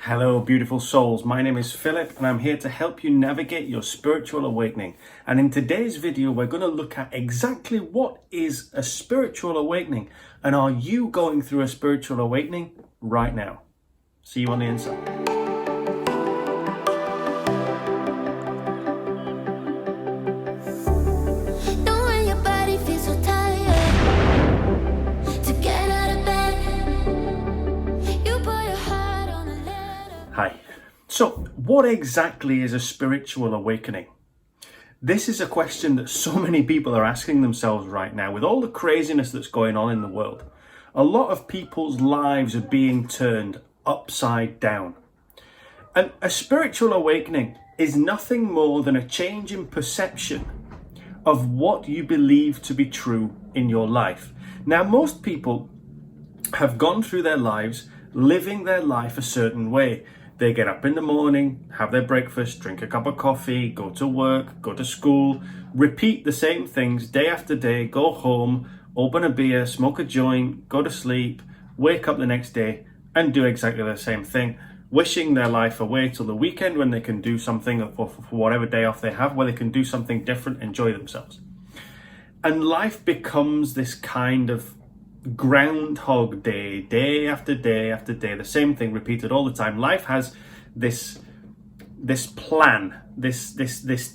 Hello, beautiful souls. My name is Philip and I'm here to help you navigate your spiritual awakening. And in today's video, we're going to look at exactly what is a spiritual awakening and are you going through a spiritual awakening right now? See you on the inside. Hi. So, what exactly is a spiritual awakening? This is a question that so many people are asking themselves right now with all the craziness that's going on in the world. A lot of people's lives are being turned upside down. And a spiritual awakening is nothing more than a change in perception of what you believe to be true in your life. Now, most people have gone through their lives living their life a certain way. They get up in the morning, have their breakfast, drink a cup of coffee, go to work, go to school, repeat the same things day after day, go home, open a beer, smoke a joint, go to sleep, wake up the next day and do exactly the same thing, wishing their life away till the weekend when they can do something, or for whatever day off they have, where they can do something different, enjoy themselves. And life becomes this kind of Groundhog Day, day after day after day, the same thing repeated all the time. Life has this plan, this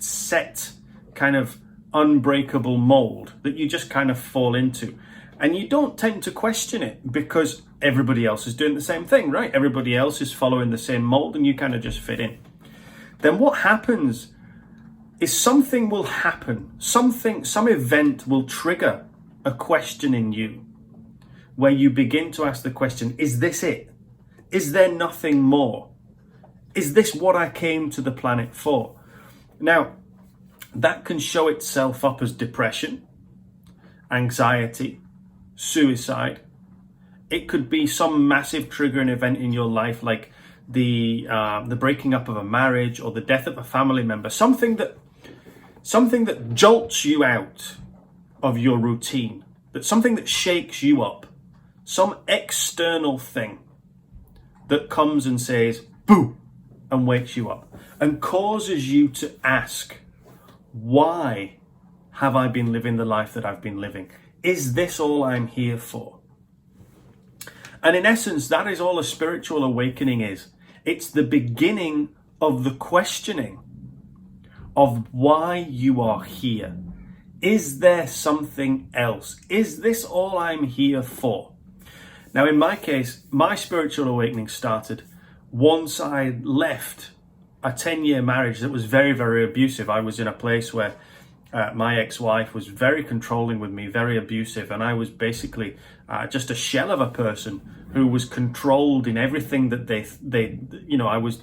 set kind of unbreakable mold that you just kind of fall into, and you don't tend to question it because everybody else is doing the same thing, right? Everybody else is following the same mold and you kind of just fit in. Then what happens is something will happen, some event will trigger a question in you, where you begin to ask the question, is this it? Is there nothing more? Is this what I came to the planet for? Now, that can show itself up as depression, anxiety, suicide. It could be some massive triggering event in your life, like the breaking up of a marriage or the death of a family member, something that jolts you out of your routine, something that shakes you up. Some external thing that comes and says, boo, and wakes you up and causes you to ask, why have I been living the life that I've been living? Is this all I'm here for? And in essence, that is all a spiritual awakening is. It's the beginning of the questioning of why you are here. Is there something else? Is this all I'm here for? Now, in my case, my spiritual awakening started once I left a 10-year marriage that was very, very abusive. I was in a place where my ex-wife was very controlling with me, very abusive, and I was basically just a shell of a person who was controlled in everything that I was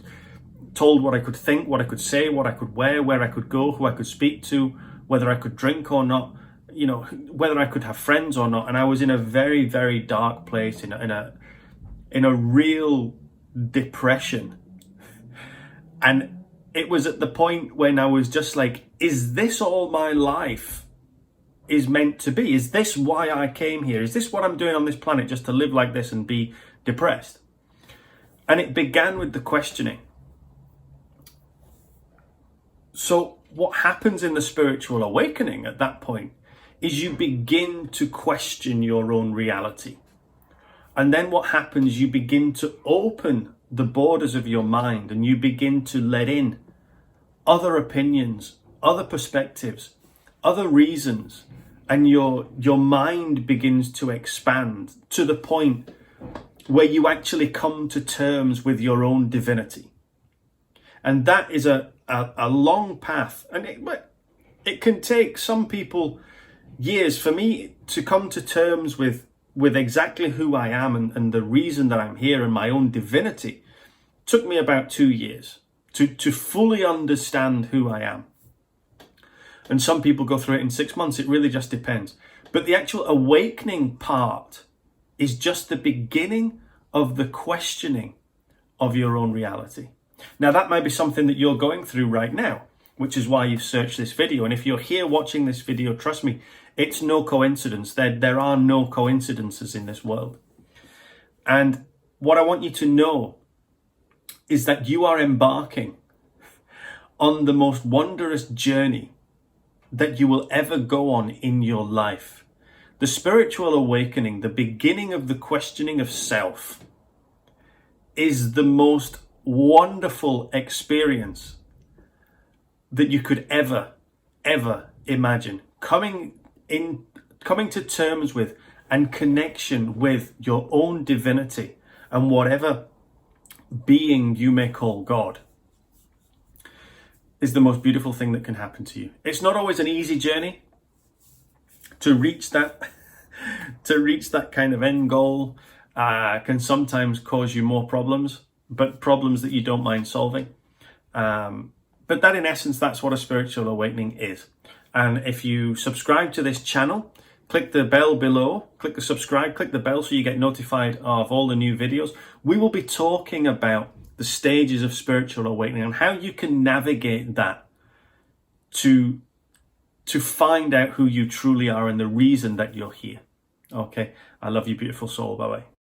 told what I could think, what I could say, what I could wear, where I could go, who I could speak to, whether I could drink or not, whether I could have friends or not. And I was in a very, very dark place, in a real depression. And it was at the point when I was just like, is this all my life is meant to be? Is this why I came here? Is this what I'm doing on this planet, just to live like this and be depressed? And it began with the questioning. So what happens in the spiritual awakening at that point is you begin to question your own reality. And then what happens, you begin to open the borders of your mind and you begin to let in other opinions, other perspectives, other reasons, and your mind begins to expand to the point where you actually come to terms with your own divinity. And that is a long path, and it can take some people years. For me to come to terms with exactly who I am and the reason that I'm here and my own divinity took me about 2 years to fully understand who I am. And some people go through it in 6 months. It really just depends. But the actual awakening part is just the beginning of the questioning of your own reality. Now, that might be something that you're going through right now, which is why you've searched this video. And if you're here watching this video, trust me, it's no coincidence. There are no coincidences in this world. And what I want you to know is that you are embarking on the most wondrous journey that you will ever go on in your life. The spiritual awakening, the beginning of the questioning of self, is the most wonderful experience that you could ever imagine. Coming to terms with and connection with your own divinity and whatever being you may call God is the most beautiful thing that can happen to you. It's not always an easy journey to reach that kind of end goal. Can sometimes cause you more problems, but problems that you don't mind solving. But that, in essence, that's what a spiritual awakening is. And if you subscribe to this channel, click the bell below, click the subscribe, click the bell so you get notified of all the new videos. We will be talking about the stages of spiritual awakening and how you can navigate that to find out who you truly are and the reason that you're here. Okay, I love you, beautiful soul. Bye-bye.